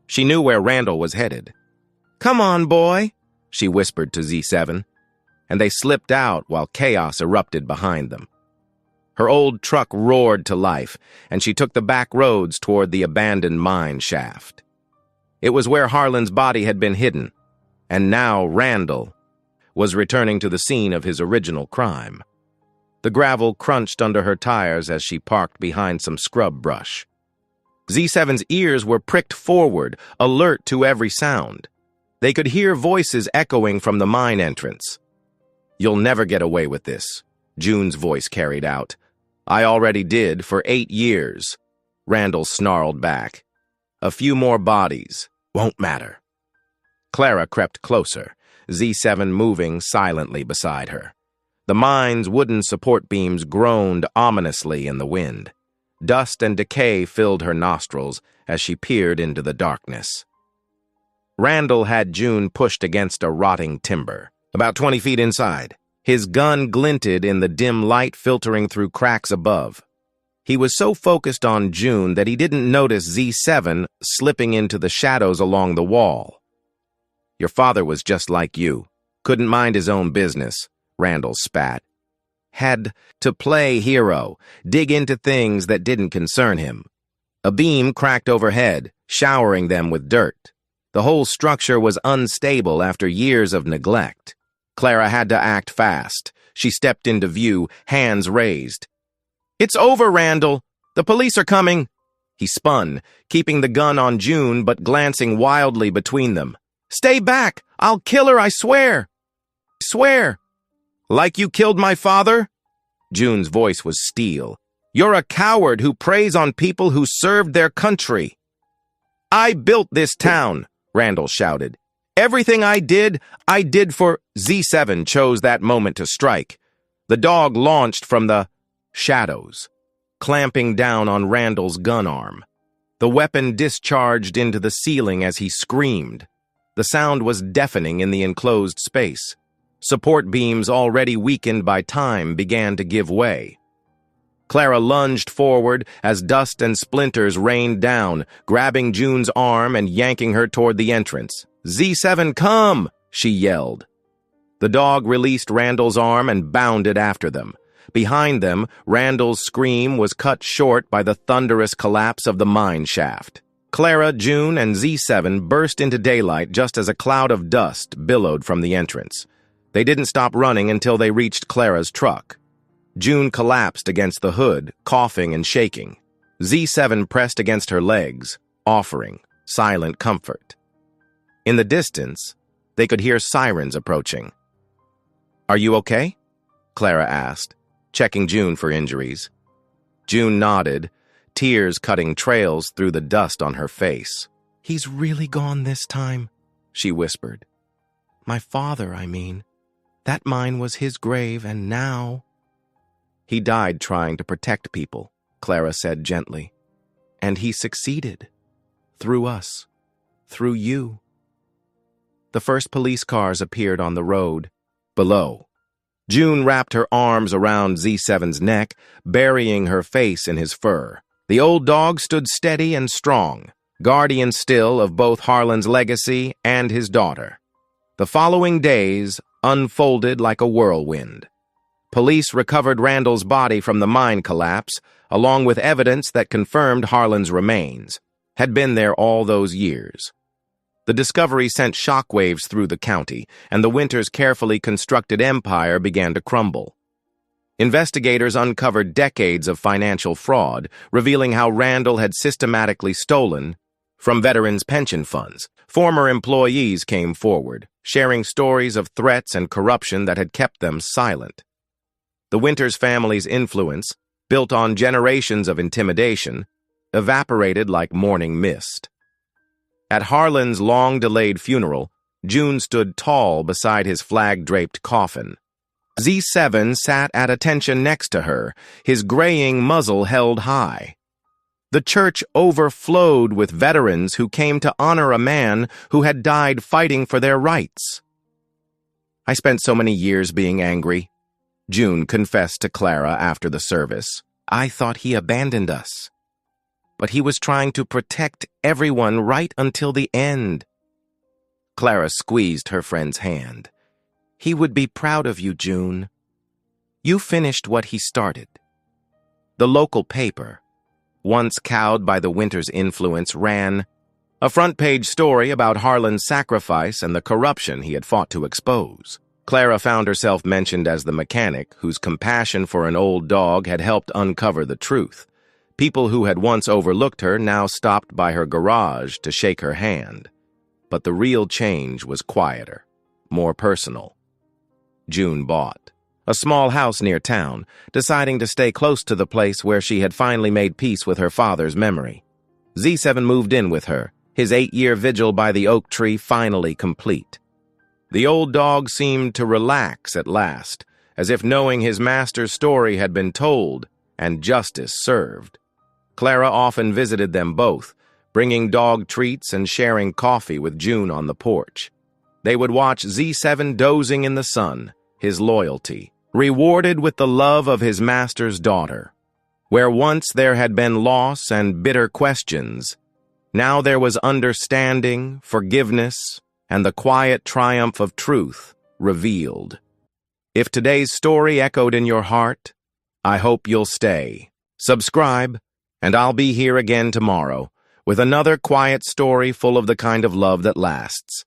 She knew where Randall was headed. "Come on, boy," she whispered to Z7, and they slipped out while chaos erupted behind them. Her old truck roared to life, and she took the back roads toward the abandoned mine shaft. It was where Harlan's body had been hidden, and now Randall was returning to the scene of his original crime. The gravel crunched under her tires as she parked behind some scrub brush. Z7's ears were pricked forward, alert to every sound. They could hear voices echoing from the mine entrance. "You'll never get away with this," June's voice carried out. "I already did for 8 years. Randall snarled back. "A few more bodies. Won't matter." Clara crept closer, Z7 moving silently beside her. The mine's wooden support beams groaned ominously in the wind. Dust and decay filled her nostrils as she peered into the darkness. Randall had June pushed against a rotting timber, about 20 feet inside. His gun glinted in the dim light filtering through cracks above. He was so focused on June that he didn't notice Z7 slipping into the shadows along the wall. "Your father was just like you. Couldn't mind his own business," Randall spat. "Had to play hero, dig into things that didn't concern him." A beam cracked overhead, showering them with dirt. The whole structure was unstable after years of neglect. Clara had to act fast. She stepped into view, hands raised. "It's over, Randall. The police are coming." He spun, keeping the gun on June but glancing wildly between them. "Stay back! I'll kill her, I swear!" swear. Like you killed my father? June's voice was steel. You're a coward who preys on people who served their country. I built this town, Randall shouted. Everything I did for Z7 chose that moment to strike. The dog launched from the shadows, clamping down on Randall's gun arm. The weapon discharged into the ceiling as he screamed. The sound was deafening in the enclosed space. Support beams already weakened by time began to give way. Clara lunged forward as dust and splinters rained down, grabbing June's arm and yanking her toward the entrance. Z7, come! She yelled. The dog released Randall's arm and bounded after them. Behind them, Randall's scream was cut short by the thunderous collapse of the mine shaft. Clara, June, and Z7 burst into daylight just as a cloud of dust billowed from the entrance. They didn't stop running until they reached Clara's truck. June collapsed against the hood, coughing and shaking. Z7 pressed against her legs, offering silent comfort. In the distance, they could hear sirens approaching. "Are you okay?" Clara asked, checking June for injuries. June nodded, tears cutting trails through the dust on her face. "He's really gone this time," she whispered. "My father, I mean. That mine was his grave, and now—" "He died trying to protect people," Clara said gently. "And he succeeded. Through us. Through you." The first police cars appeared on the road. Below, June wrapped her arms around Z7's neck, burying her face in his fur. The old dog stood steady and strong, guardian still of both Harlan's legacy and his daughter. The following days unfolded like a whirlwind. Police recovered Randall's body from the mine collapse, along with evidence that confirmed Harlan's remains had been there all those years. The discovery sent shockwaves through the county, and the Winters' carefully constructed empire began to crumble. Investigators uncovered decades of financial fraud, revealing how Randall had systematically stolen from veterans' pension funds. Former employees came forward, sharing stories of threats and corruption that had kept them silent. The Winters family's influence, built on generations of intimidation, evaporated like morning mist. At Harlan's long-delayed funeral, June stood tall beside his flag-draped coffin. Z7 sat at attention next to her, his graying muzzle held high. The church overflowed with veterans who came to honor a man who had died fighting for their rights. "I spent so many years being angry," June confessed to Clara after the service. "I thought he abandoned us. But he was trying to protect everyone right until the end." Clara squeezed her friend's hand. "He would be proud of you, June. You finished what he started." The local paper, once cowed by the Winters' influence, ran a front-page story about Harlan's sacrifice and the corruption he had fought to expose. Clara found herself mentioned as the mechanic whose compassion for an old dog had helped uncover the truth. People who had once overlooked her now stopped by her garage to shake her hand. But the real change was quieter, more personal. June bought a small house near town, deciding to stay close to the place where she had finally made peace with her father's memory. Z7 moved in with her, his 8-year vigil by the oak tree finally complete. The old dog seemed to relax at last, as if knowing his master's story had been told and justice served. Clara often visited them both, bringing dog treats and sharing coffee with June on the porch. They would watch Z7 dozing in the sun, his loyalty, rewarded with the love of his master's daughter. Where once there had been loss and bitter questions, now there was understanding, forgiveness, and the quiet triumph of truth revealed. If today's story echoed in your heart, I hope you'll stay. Subscribe, and I'll be here again tomorrow with another quiet story full of the kind of love that lasts.